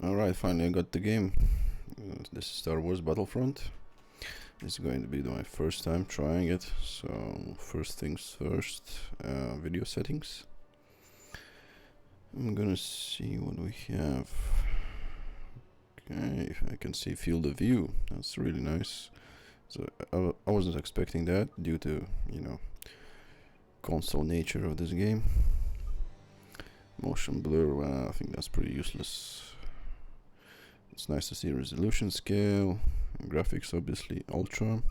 Alright, finally I got the game. This is Star Wars Battlefront. It's going to be my first time trying it, so first things first, video settings. I'm gonna see what we have. Okay, I can see field of view. That's really nice. So I wasn't expecting that due to, console nature of this game. Motion blur, well, I think that's pretty useless. It's nice to see resolution scale, graphics obviously ultra.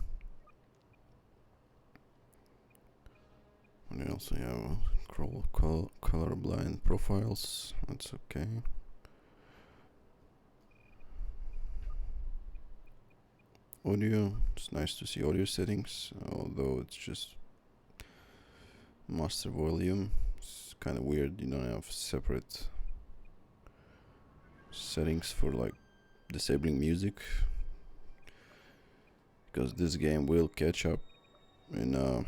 And I also have colorblind profiles, that's okay. Audio, it's nice to see audio settings, although it's just master volume. It's kind of weird, you don't have separate settings for like disabling music, because this game will catch up in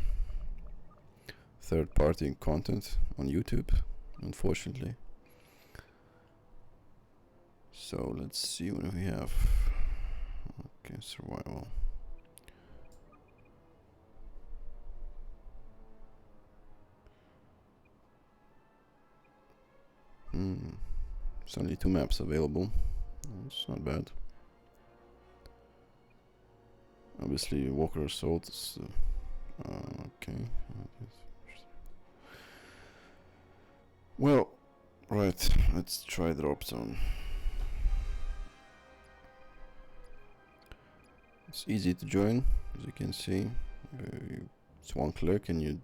third-party content on YouTube, unfortunately. So let's see what we have. Okay, survival. There's only 2 maps available. It's not bad. Obviously, Walker Assault is okay. Well, right, let's try Drop Zone. It's easy to join, as you can see. It's one click and you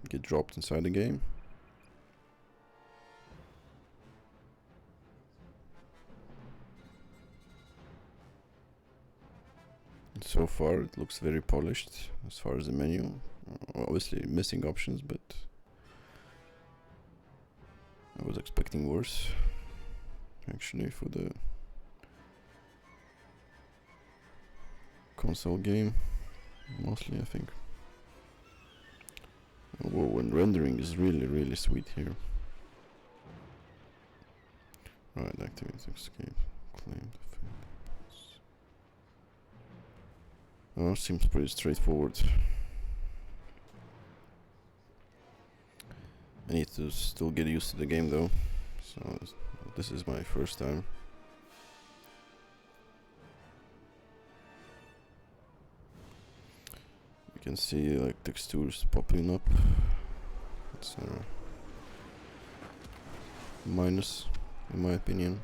get dropped inside the game. So far it looks very polished as far as the menu. Obviously missing options, but I was expecting worse actually for the console game, mostly I think. Whoa, and rendering is really sweet here. Right, activate escape, claim the oh, seems pretty straightforward. I need to still get used to the game though, so this is my first time. You can see like textures popping up. It's a minus in my opinion.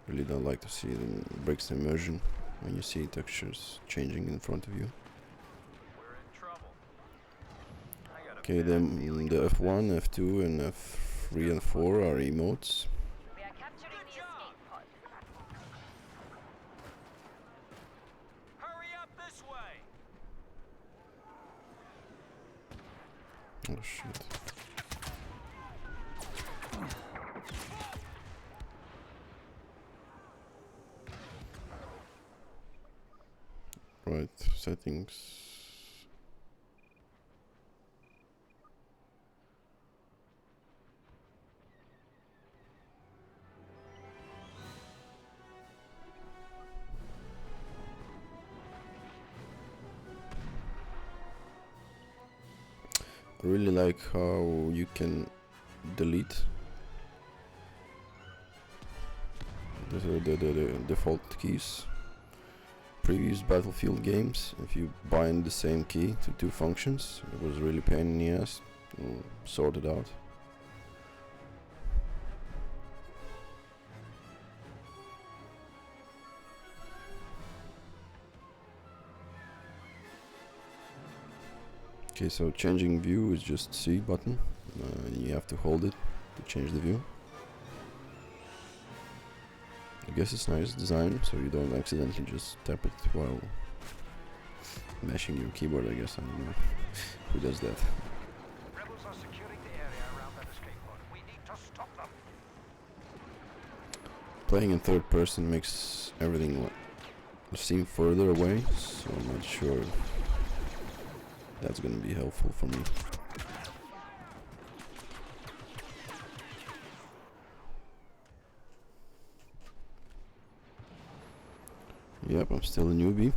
Really don't like to see them, breaks the immersion when you see textures changing in front of you. Okay, then the F1, F2 and F3 and 4 are emotes. We are capturing the escape pod. Hurry up this way. Oh shit. Right, settings. I really like how you can delete the default keys. Previous Battlefield games, if you bind the same key to 2 functions, it was really pain in the ass to sort it out. Okay, so changing view is just C button. You have to hold it to change the view. I guess it's nice design, so you don't accidentally just tap it while mashing your keyboard, I guess. I don't know who does that. Rebels are securing the area around that escape pod. We need to stop them. Playing in third person makes everything seem further away, so I'm not sure that's gonna be helpful for me. Yep, I'm still a newbie.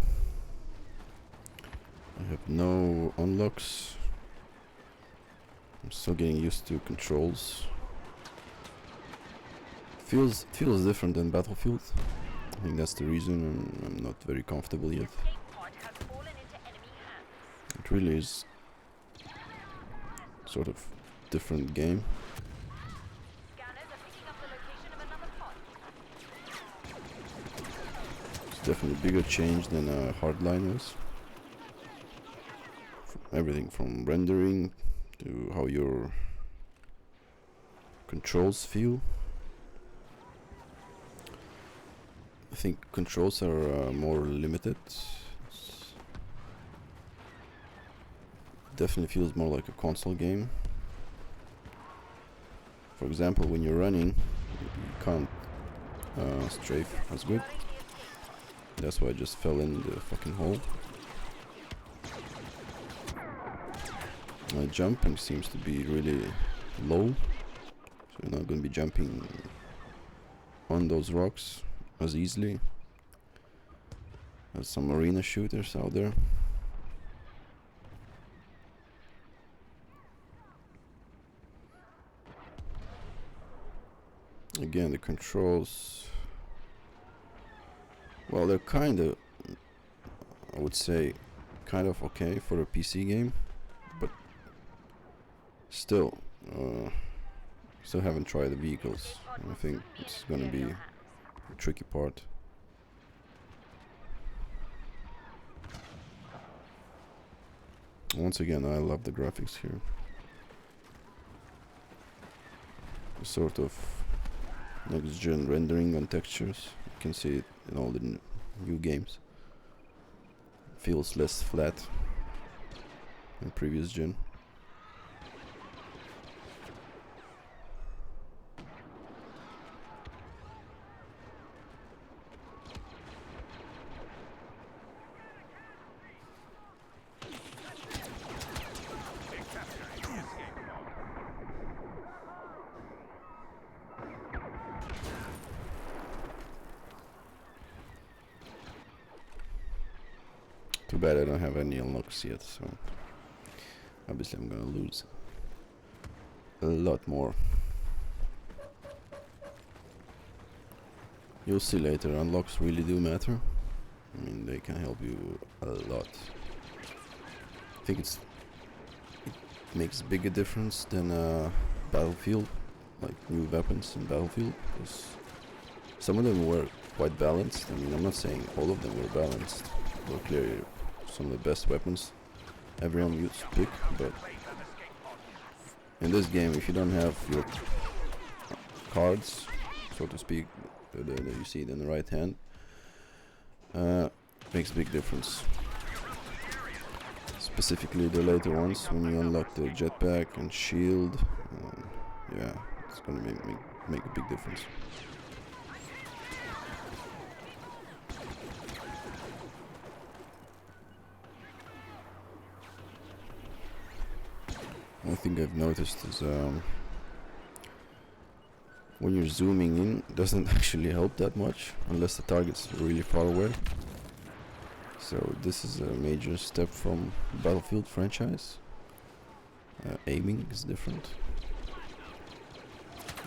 I have no unlocks. I'm still getting used to controls. Feels different than Battlefield. I think that's the reason I'm not very comfortable The yet. escape pod has fallen into enemy hands. It really is sort of different game. Scanners are picking up the location of another pod. It's definitely a bigger change than Hardline was. Everything from rendering to how your controls feel. I think controls are more limited. Definitely feels more like a console game. For example, when you're running, you can't strafe as good. That's why I just fell in the fucking hole. My jumping seems to be really low, so you're not going to be jumping on those rocks as easily as some arena shooters out there. Again, the controls, well, they're kind of, I would say, kind of okay for a PC game, but still haven't tried the vehicles. I think it's gonna be a tricky part. Once again, I love the graphics here. Sort of next gen rendering on textures. You can see it in all the new games. Feels less flat than previous gen. Too bad I don't have any unlocks yet, so obviously I'm gonna lose a lot more. You'll see later, unlocks really do matter. I mean, they can help you a lot. I think it makes bigger difference than Battlefield, like new weapons in Battlefield, because some of them were quite balanced. I mean, I'm not saying all of them were balanced. Were clearly some of the best weapons everyone used to pick, but in this game, if you don't have your cards, so to speak, that you see it in the right hand, makes a big difference. Specifically the later ones, when you unlock the jetpack and shield, yeah, it's gonna make a big difference. One thing I've noticed is when you're zooming in, it doesn't actually help that much unless the target's really far away. So this is a major step from Battlefield franchise. Aiming is different.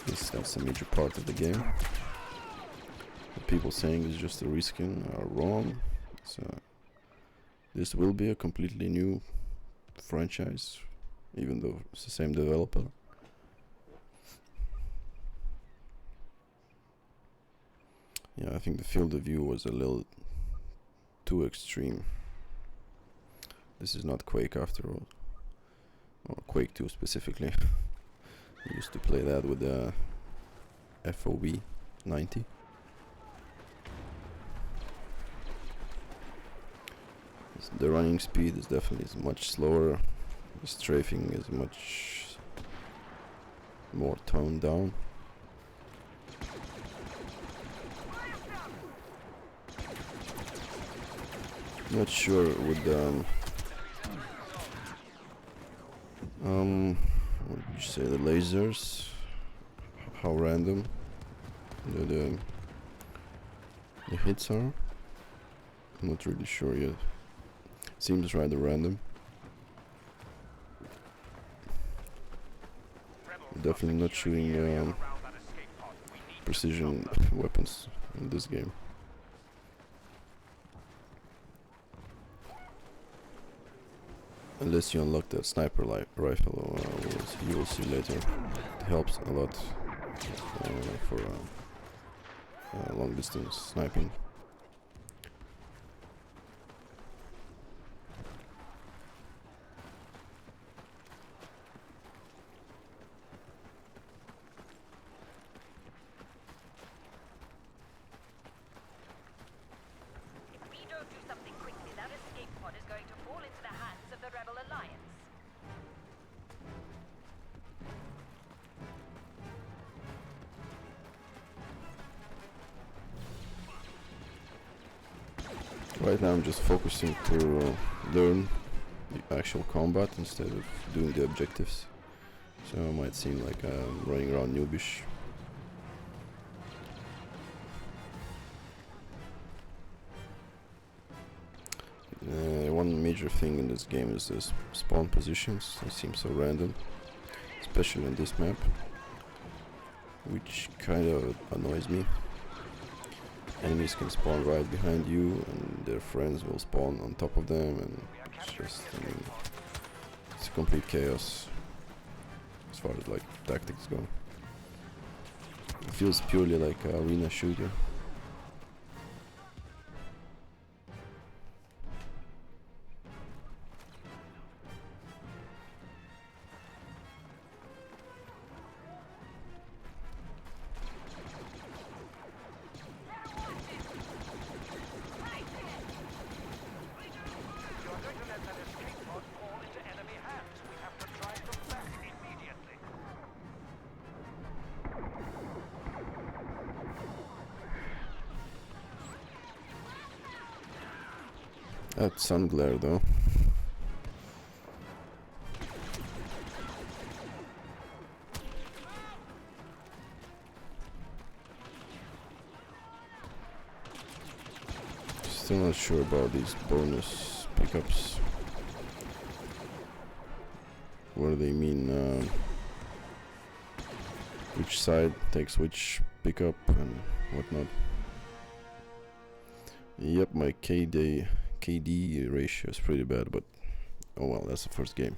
That's a major part of the game. What people saying is just a reskin are wrong. So this will be a completely new franchise, even though it's the same developer. Yeah, I think the field of view was a little too extreme. This is not Quake after all, or Quake 2 specifically. I used to play that with the FOV 90. The running speed is definitely much slower. The strafing is much more toned down. Not sure with what did you say, the lasers, how random the hits are. Not really sure yet. Seems rather random. Definitely not shooting precision weapons in this game. Unless you unlock that sniper rifle, you will see later. It helps a lot for long distance sniping. If we don't do something quickly, that escape pod is going to fall into the hands of the Rebel Alliance. Right now I'm just focusing to learn the actual combat instead of doing the objectives. So it might seem like I'm running around noobish. One major thing in this game is the spawn positions. They seem so random, especially in this map, which kind of annoys me. Enemies can spawn right behind you, and their friends will spawn on top of them, and it's just, I mean, it's complete chaos as far as like tactics go. It feels purely like an arena shooter. That sun glare though. Still not sure about these bonus pickups. What do they mean? Which side takes which pickup and whatnot. Yep, my KD ratio is pretty bad, but oh well, that's the first game.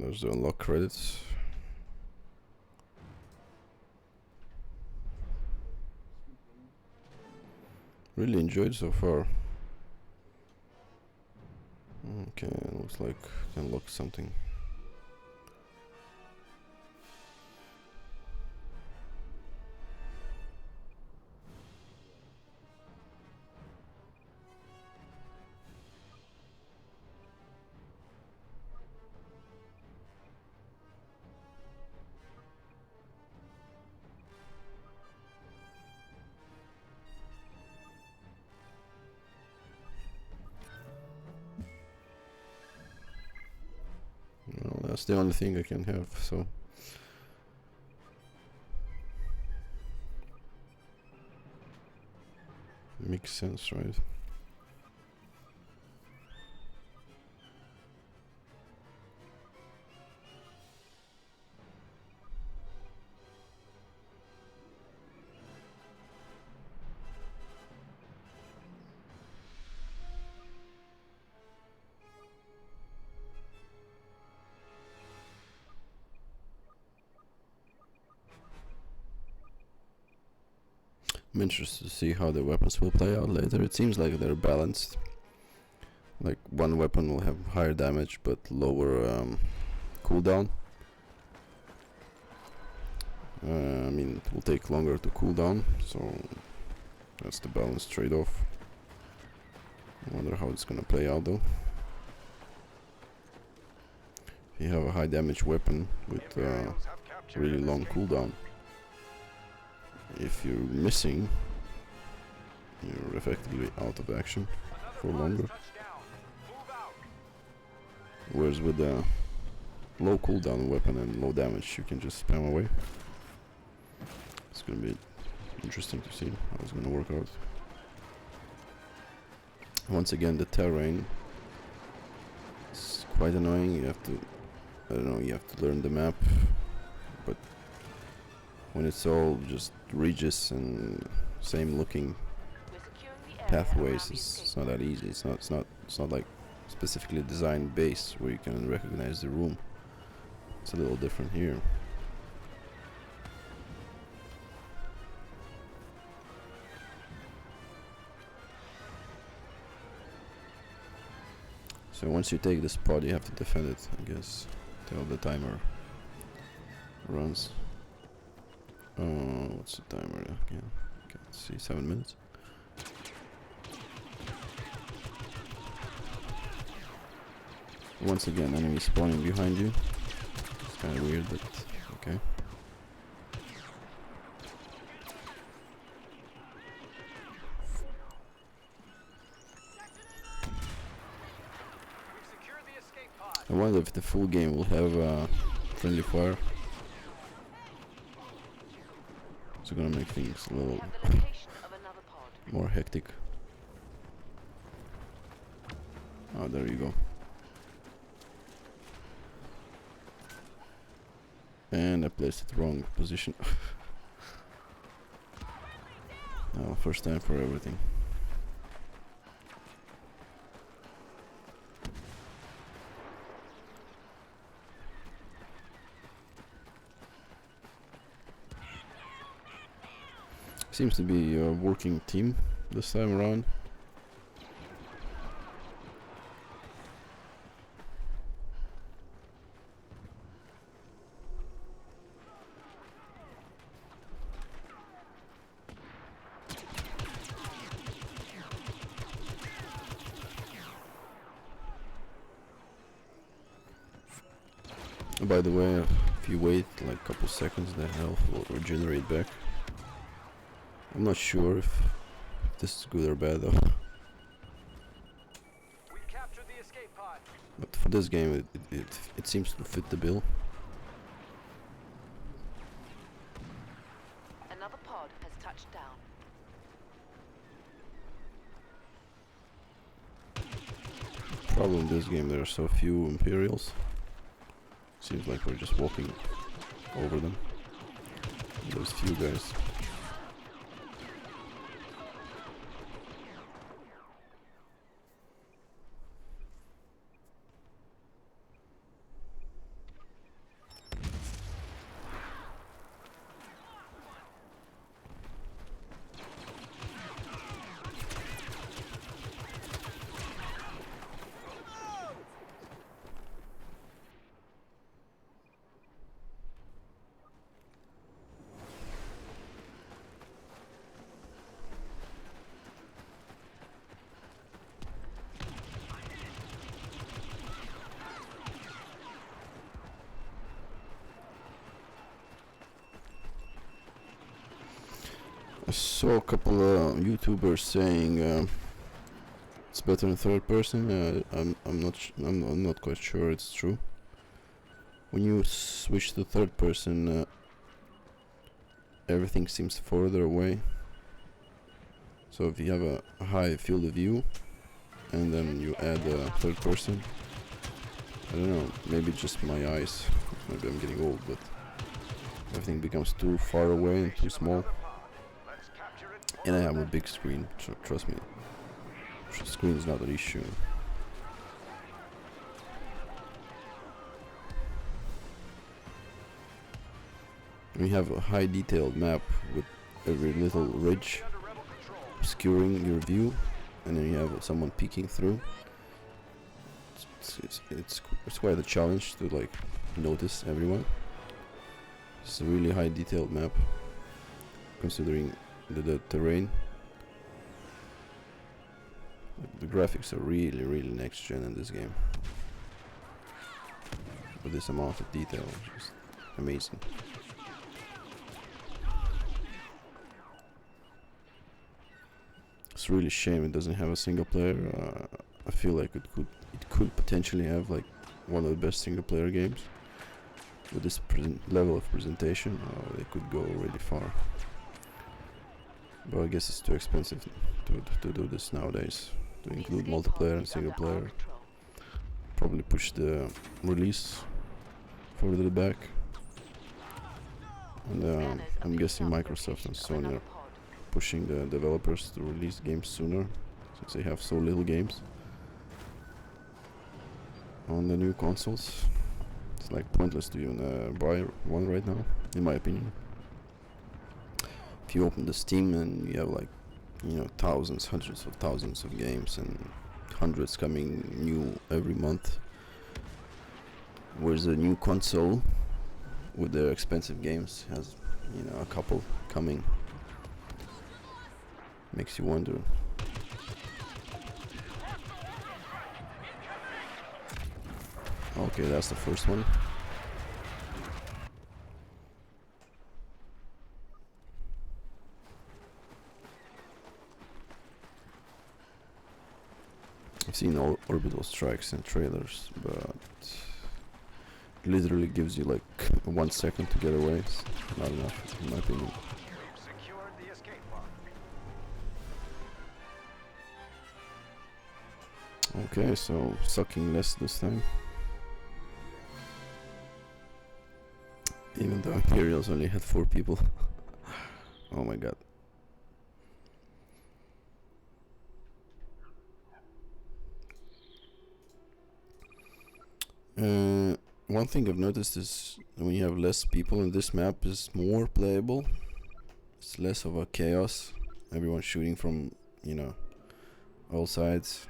There's the unlock credits. Really enjoyed so far. Okay, looks like I can unlock something. Well, that's the only thing I can have, so makes sense, right? I'm interested to see how the weapons will play out later. It seems like they're balanced. Like one weapon will have higher damage but lower cooldown. I mean, it will take longer to cool down, so that's the balanced trade-off. I wonder how it's gonna play out though. If you have a high damage weapon with Imperials have captured really an long escape cooldown, if you're missing, you're effectively out of action Another for pod has longer. touched down. Move out. Whereas with a low cooldown weapon and low damage, you can just spam away. It's gonna be interesting to see how it's gonna work out. Once again, the terrain is quite annoying. You have to, I don't know, you have to learn the map, but when it's all just ridges and same looking We're securing the area pathways, around the it's escape not that easy. It's not like specifically designed base where you can recognize the room. It's a little different here. So once you take the spot, you have to defend it, I guess, till the timer runs. What's the timer? Yeah, okay, let's see, 7 minutes. Once again, enemy spawning behind you. It's kind of weird, but okay. We've secured the escape pod. I wonder if the full game will have friendly fire. It's gonna make things a We little have the location of another pod. more hectic. Oh, there you go. And I placed it wrong position. Oh, first time for everything. Seems to be a working team this time around. By the way, if you wait like a couple seconds, the health will regenerate back. I'm not sure if this is good or bad though. We've captured the escape pod. But for this game, it seems to fit the bill. Another pod has touched down. Problem in this game, there are so few Imperials. Seems like we're just walking over them. There's few guys. I saw a couple of YouTubers saying it's better in third person. I'm not quite sure it's true. When you switch to third person, everything seems further away. So if you have a high field of view, and then you add third person, I don't know. Maybe just my eyes. Maybe I'm getting old, but everything becomes too far away and too small. Let's capture it. And I have a big screen, trust me. Screen is not an issue. We have a high detailed map with every little ridge Under rebel control. obscuring your view, and then you have someone peeking through. It's quite a challenge to like notice everyone. It's a really high detailed map, considering the terrain. The graphics are really, really next gen in this game. With this amount of detail, just amazing. It's really a shame it doesn't have a single player. I feel like it could potentially have like one of the best single player games. With this level of presentation, they could go really far. But I guess it's too expensive to do this nowadays. To include multiplayer and single player. Probably push the release further back. And I'm guessing Microsoft and Sony are pushing the developers to release games sooner, since they have so little games on the new consoles. It's like pointless to even buy one right now, in my opinion. If you open the Steam and you have like, you know, thousands, hundreds of thousands of games and hundreds coming new every month, whereas a new console with their expensive games has, you know, a couple coming. Makes you wonder. Okay, that's the first one. I've seen all orbital strikes and trailers, but it literally gives you like 1 second to get away. It's not enough, in my opinion. We've secured the escape pod. Okay, so sucking less this time. Even though Imperials only had 4 people. Oh my god. One thing I've noticed is when you have less people in this map is more playable. It's less of a chaos. Everyone shooting from, you know, all sides.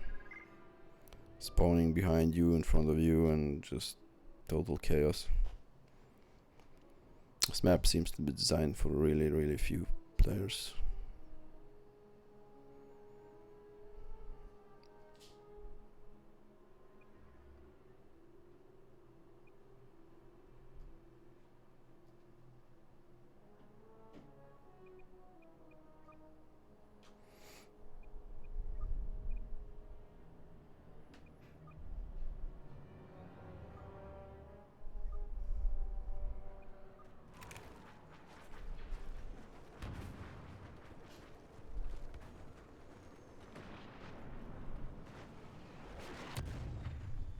Spawning behind you, in front of you, and just total chaos. This map seems to be designed for really, really few players.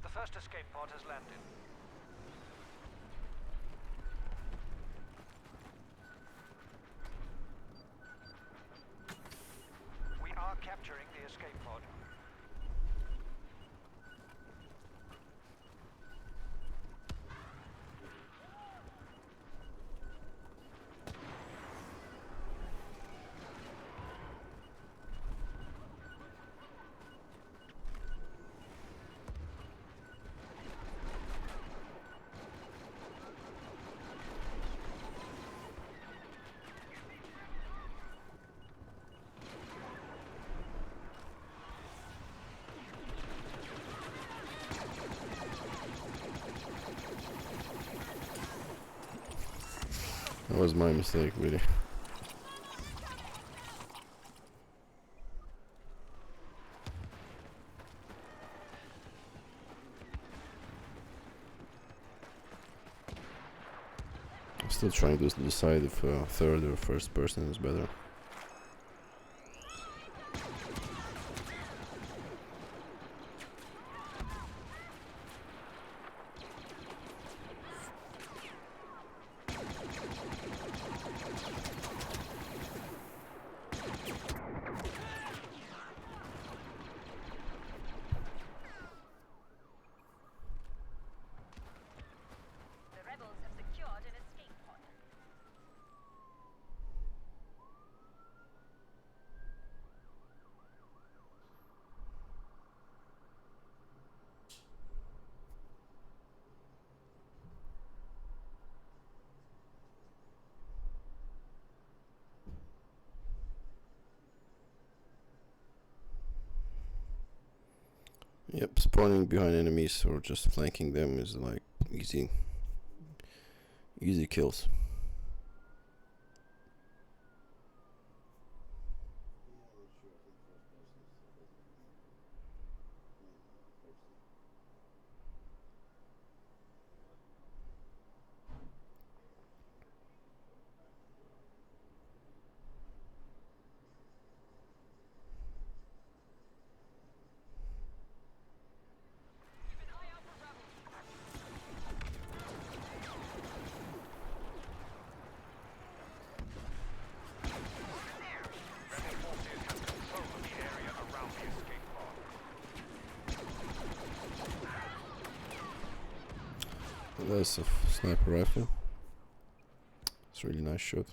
The first escape pod has landed. We are capturing the escape pod. That was my mistake, really. I'm still trying to decide if third or first person is better. The rebels have secured an escape pod. Yep, spawning behind enemies or just flanking them is like easy kills. Rebel forces have control of the area around the escape pod. That's a sniper rifle. It's a really nice shot.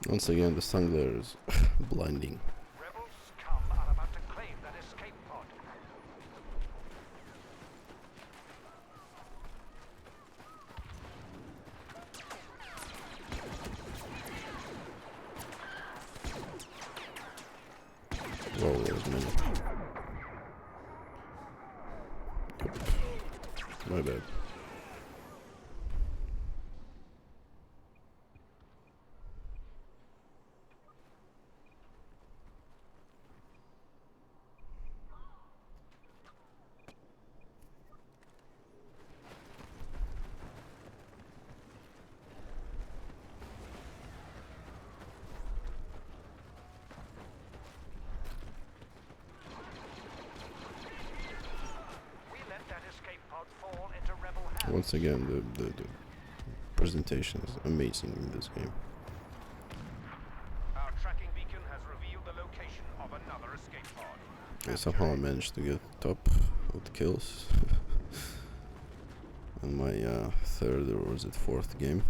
Once again, the sun glare is blinding. Rebel scum are about to claim that escape pod. Whoa, there's many. My bad. We let that escape pod fall into rebel hands. Once again, the presentation is amazing in this game. Our tracking beacon has revealed the location of another escape pod. And somehow I managed to get top of the kills on my third or was it fourth game.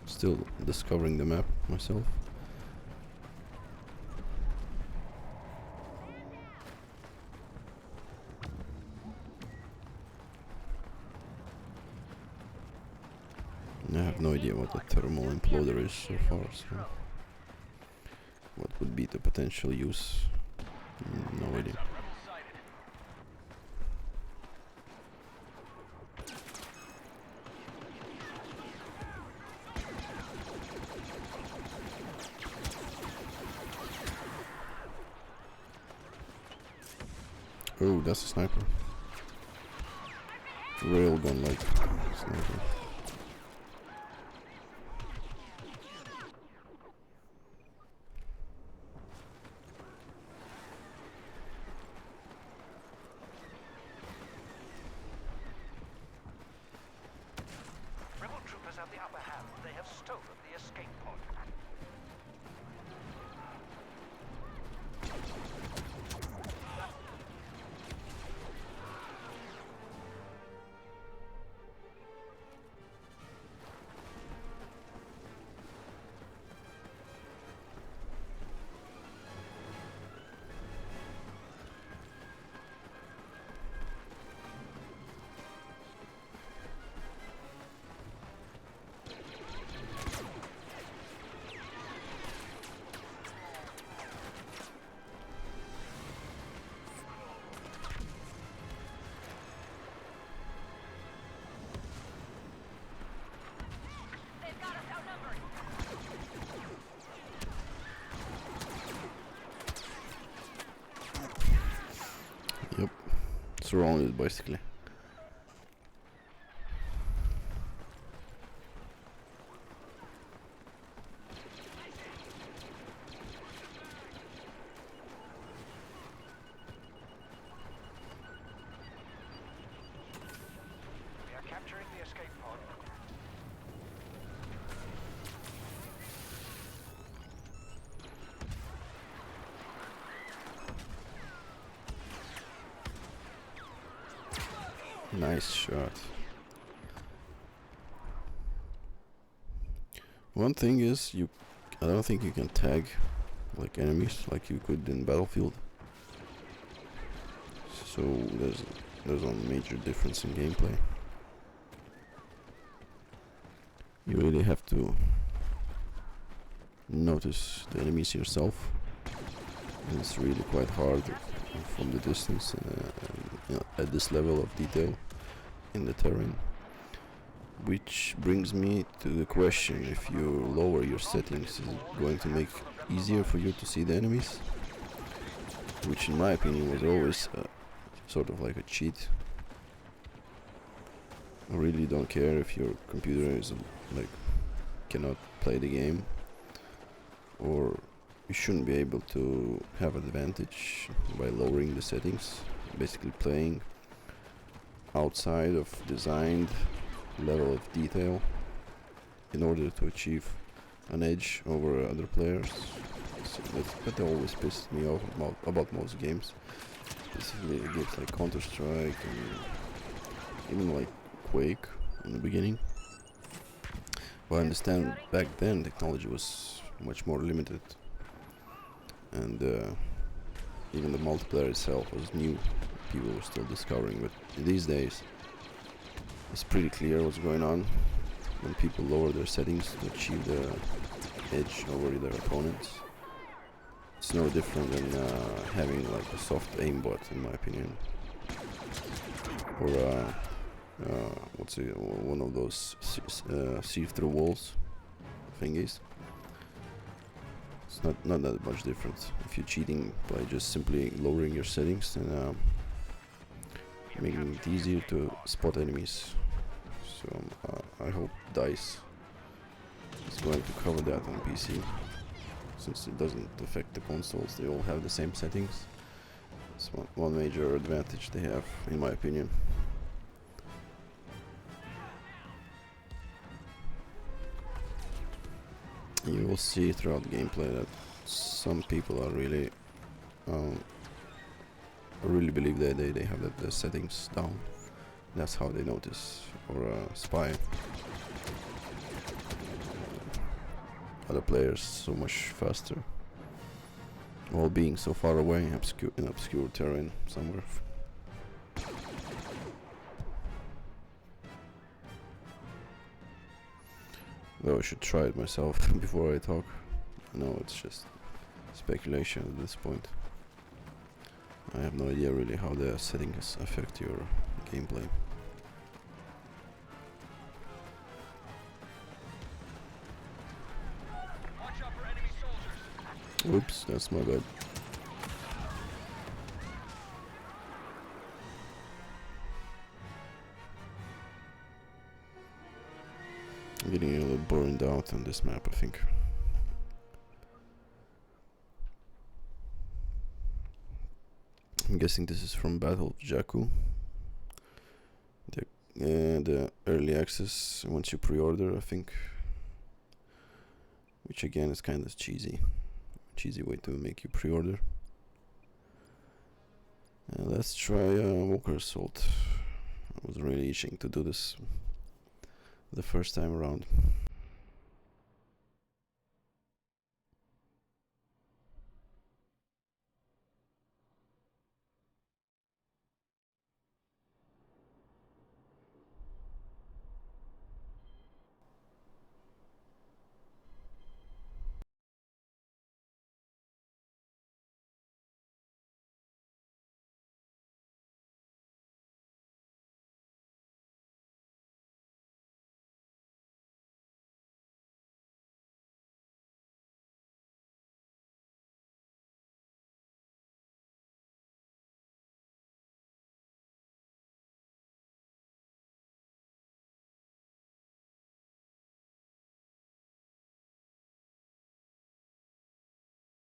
Still discovering the map myself. I have no idea what the thermal imploder is so far, so what would be the potential use? No idea. Oh, that's a sniper. Railgun like sniper. Rebel troopers have the upper hand. They have stolen the escape pod. They've got us outnumbered. Yep, surrounded basically. We are capturing the escape pod. Nice shot. One thing is, I don't think you can tag like enemies like you could in Battlefield. So there's a major difference in gameplay. You really have to notice the enemies yourself. And it's really quite hard from the distance and at this level of detail in the terrain. Which brings me to the question, if you lower your settings, is it going to make easier for you to see the enemies? Which in my opinion was always sort of like a cheat. I really don't care if your computer is like cannot play the game, or you shouldn't be able to have advantage by lowering the settings, basically playing outside of designed level of detail in order to achieve an edge over other players. So that always pissed me off about most games, specifically games like Counter-Strike and even like Quake in the beginning. But I understand back then technology was much more limited, and even the multiplayer itself was new. People were still discovering, but these days it's pretty clear what's going on when people lower their settings to achieve the edge over their opponents. It's no different than having like a soft aimbot, in my opinion, or what's it, one of those see-through walls thingies. It's not that much different if you're cheating by just simply lowering your settings and making it easier to spot enemies. So I hope DICE is going to cover that on PC, since it doesn't affect the consoles. They all have the same settings. It's one major advantage they have, in my opinion. You will see throughout the gameplay that some people are really believe that they have the settings down. That's how they notice or spy other players so much faster, while being so far away in obscure terrain somewhere. Though I should try it myself before I talk. I know it's just speculation at this point. I have no idea really how the settings affect your gameplay. Oops, that's my bad. I'm getting a little burned out on this map, I think. I'm guessing this is from Battle of Jakku. The early access, once you pre-order, I think. Which again is kind of cheesy way to make you pre-order. Let's try Walker Assault. I was really itching to do this the first time around.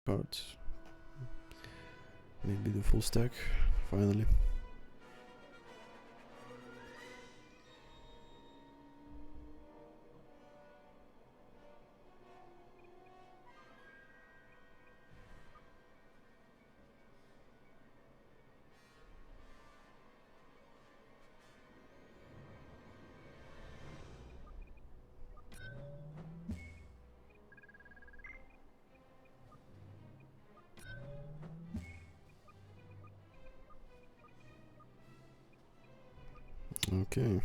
Cards. Maybe the full stack, finally. Okay.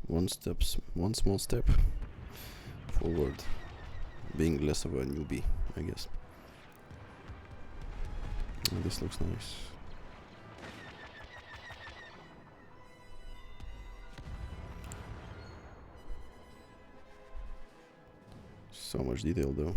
One small step forward. Being less of a newbie, I guess. Oh, this looks nice. So much detail though.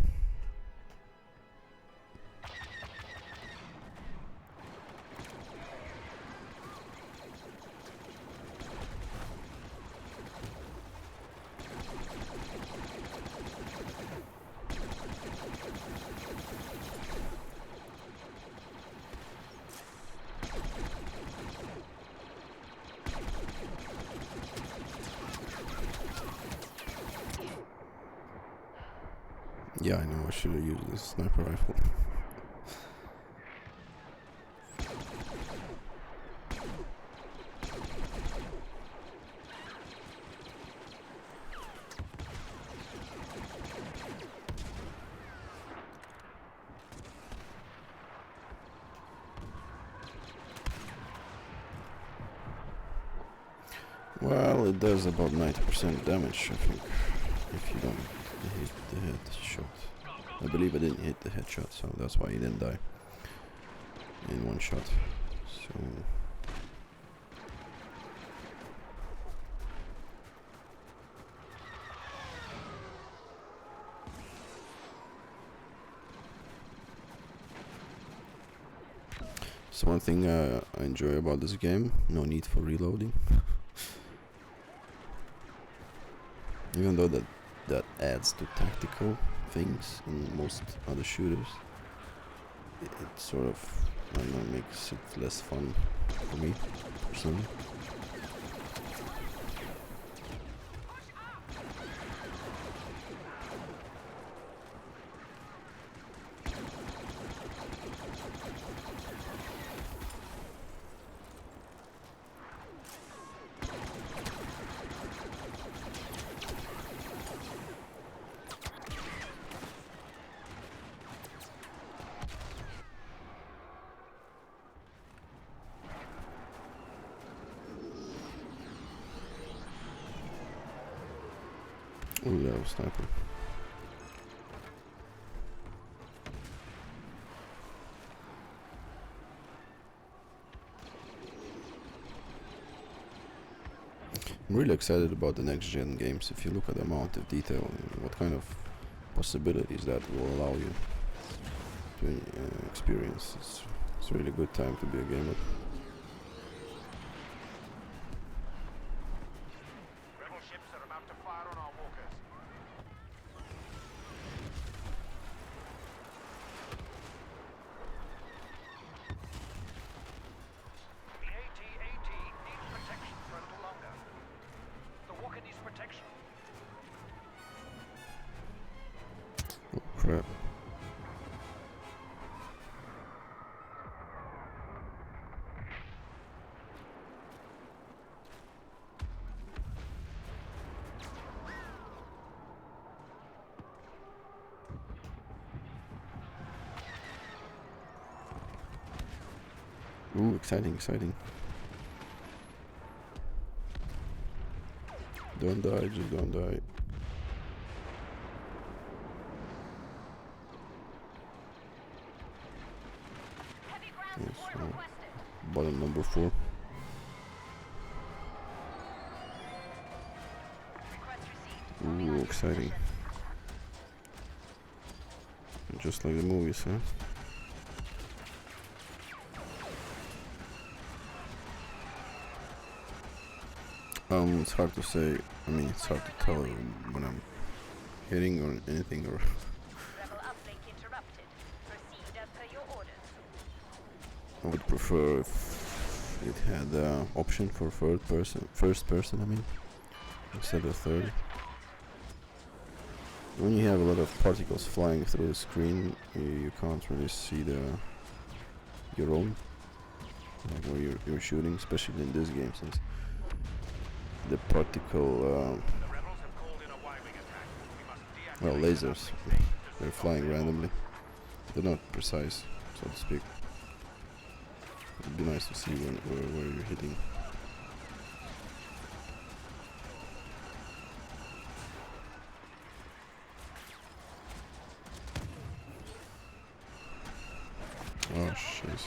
Yeah, I know, I should have used this sniper rifle. Well, it does about 90% damage, I think, if you don't hit the headshot. I believe I didn't hit the headshot, so that's why he didn't die in one shot. So one thing I enjoy about this game, no need for reloading. Even though that adds to tactical things in most other shooters, it sort of, I don't know, makes it less fun for me personally. Oh, that was sniper. I'm really excited about the next gen games. If you look at the amount of detail and what kind of possibilities that will allow you to experience, it's really a good time to be a gamer. Rebel ships are about to fire on our walkers. The AT-AT needs protection for a little longer. The walker needs protection. Oh crap. Ooh, exciting, exciting. Don't die, just don't die. Heavy ground Yes, support well, requested. button number 4. Request received. Moving on Ooh, to exciting. position. Just like the movies, huh? It's hard to say. I mean, it's hard to tell when I'm hitting or anything. Or Rebel uplink interrupted. Proceed as per your orders. I would prefer if it had the option for first person. I mean, instead of third. When you have a lot of particles flying through the screen, you can't really see your own, like where you're shooting, especially in this game, since the particle, The rebels have called in a Y-wing attack. We must deactivate well, the lasers, uplink station to they're stop flying their randomly. They're not precise, so to speak. It'd be nice to see where you're hitting. jeez.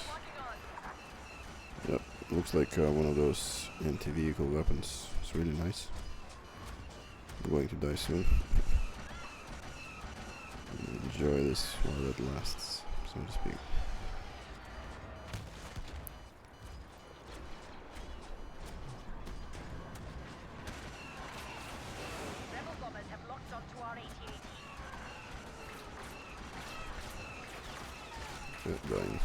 Yep, looks like one of those anti-vehicle weapons. It's really nice. I'm going to die soon. Enjoy this while it lasts, so to speak. Rebel bombers have locked onto our AT-AT. Dying.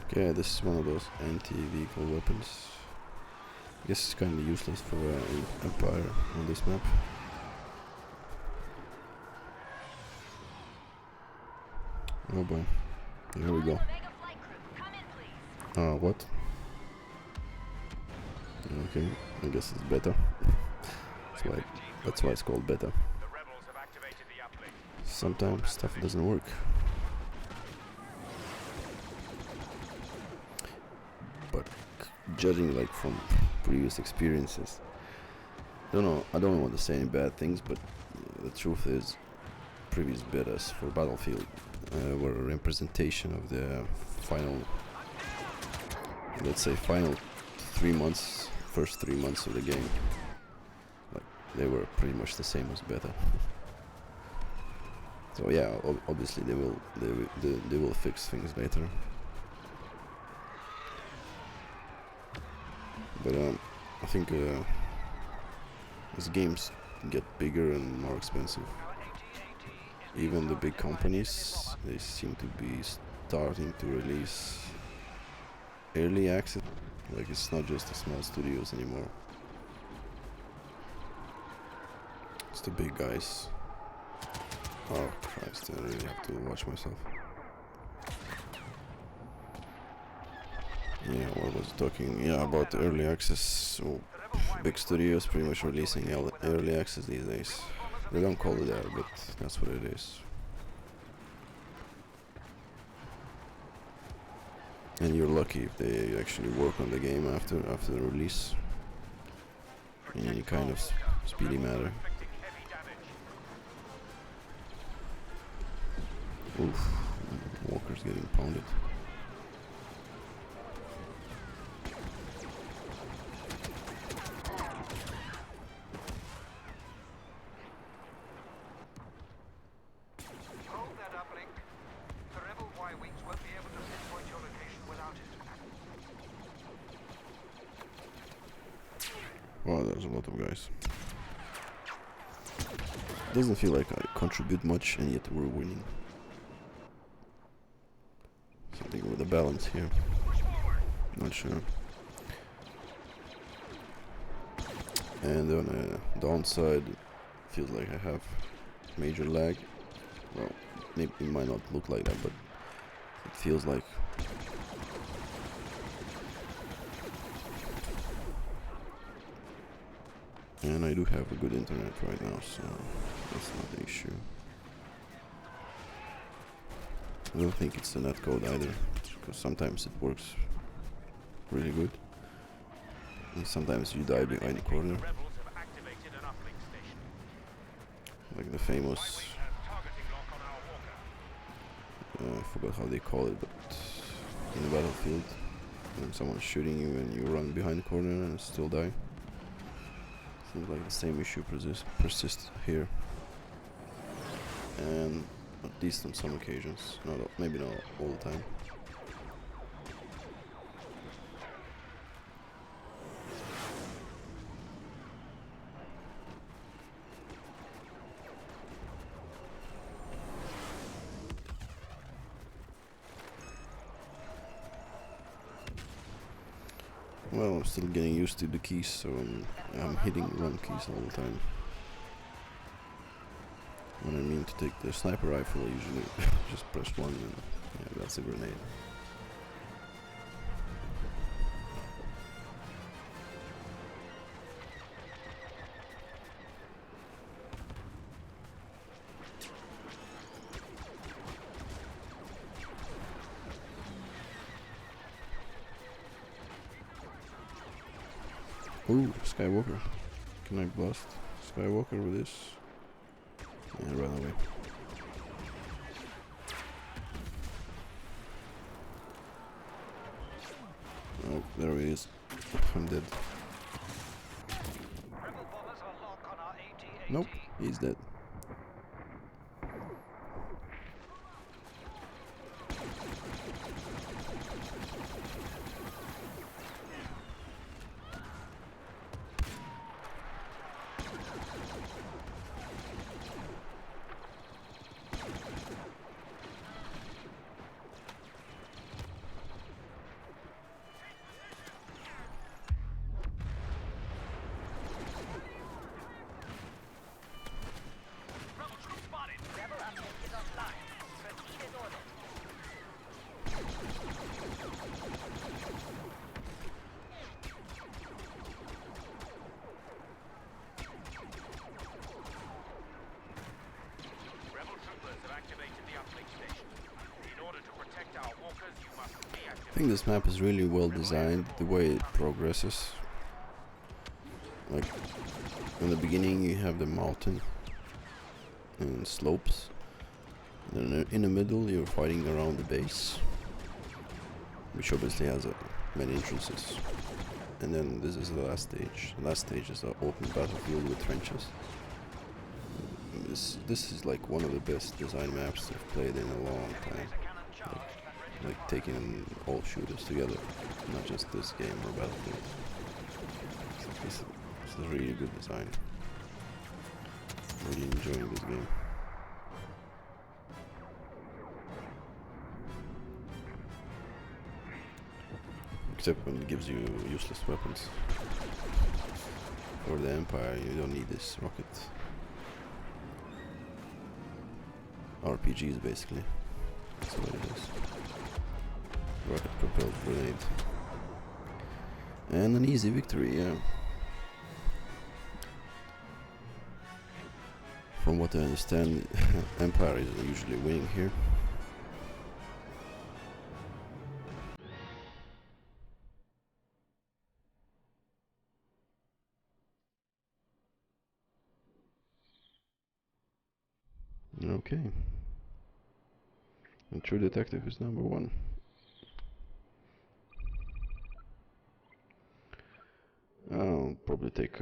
Okay, this is one of those anti-vehicle weapons. I guess it's kind of useless for Empire on this map. Oh boy, here we go. Omega flight crew, come in, please. What? Okay, I guess it's beta. That's why it's called beta. The rebels have activated the uplink. Sometimes stuff doesn't work. But judging like from previous experiences, I don't want to say any bad things, but the truth is, previous betas for Battlefield were a representation of the final, let's say, first 3 months of the game. Like they were pretty much the same as beta. So yeah, obviously they will fix things later. But I think as games get bigger and more expensive, even the big companies, they seem to be starting to release early access. Like it's not just the small studios anymore. It's the big guys. Oh Christ, I really have to watch myself. Yeah, what was I talking? Yeah, about early access. So big studios pretty much releasing early access these days. They don't call it that, but that's what it is. And you're lucky if they actually work on the game after the release in any kind of speedy manner. Oof, Walker's getting pounded. Hold that uplink. The rebel Y-wings won't be able to pinpoint your location without it. Wow, there's a lot of guys. Doesn't feel like I contribute much, and yet we're winning. Something with the balance here. Not sure. And on a downside, feels like I have major lag. Well, maybe it might not look like that, but it feels like. And I do have a good internet right now, so that's not the issue. I don't think it's the netcode either, because sometimes it works really good, and sometimes you die behind the corner, The rebels have activated an uplink station. like the famous, Y-wing has targeting lock on our walker. I forgot how they call it, but in the battlefield, when someone's shooting you and you run behind the corner and still die. Seems like the same issue persists here, and at least on some occasions, maybe not all the time. Well, I'm still getting used to the keys, so I'm hitting wrong keys all the time. When I mean to take the sniper rifle, I usually just press 1 and yeah, that's a grenade. Ooh, Skywalker. Can I blast Skywalker with this? Yeah, run away. Oh, there he is. I'm dead. Rebel bombers are lock on our AT-AT. Nope, he's dead. Rebel troop spotted. Rebel uplink is offline. Proceed as ordered. Rebel troopers have activated the uplink station. In order to protect our walkers, you must deactivate. I think this map is really well designed, the way it progresses. Like, in the beginning you have the mountain and slopes. Then in the middle you're fighting around the base, which obviously has many entrances. And then this is the last stage. The last stage is an open battlefield with trenches. This is like one of the best design maps I've played in a long time. Laser cannon charged and ready to Like taking all shooters together, not just this game or Battlefield. It's a really good design. Really enjoying this game. Except when it gives you useless weapons. For the Empire, you don't need this rocket. RPGs basically. That's what it is. Rocket propelled grenade. And an easy victory, yeah. From what I understand, Empire is usually winning here. Okay. And True Detective is number 1. I'll probably take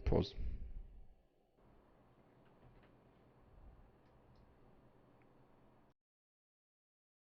pause.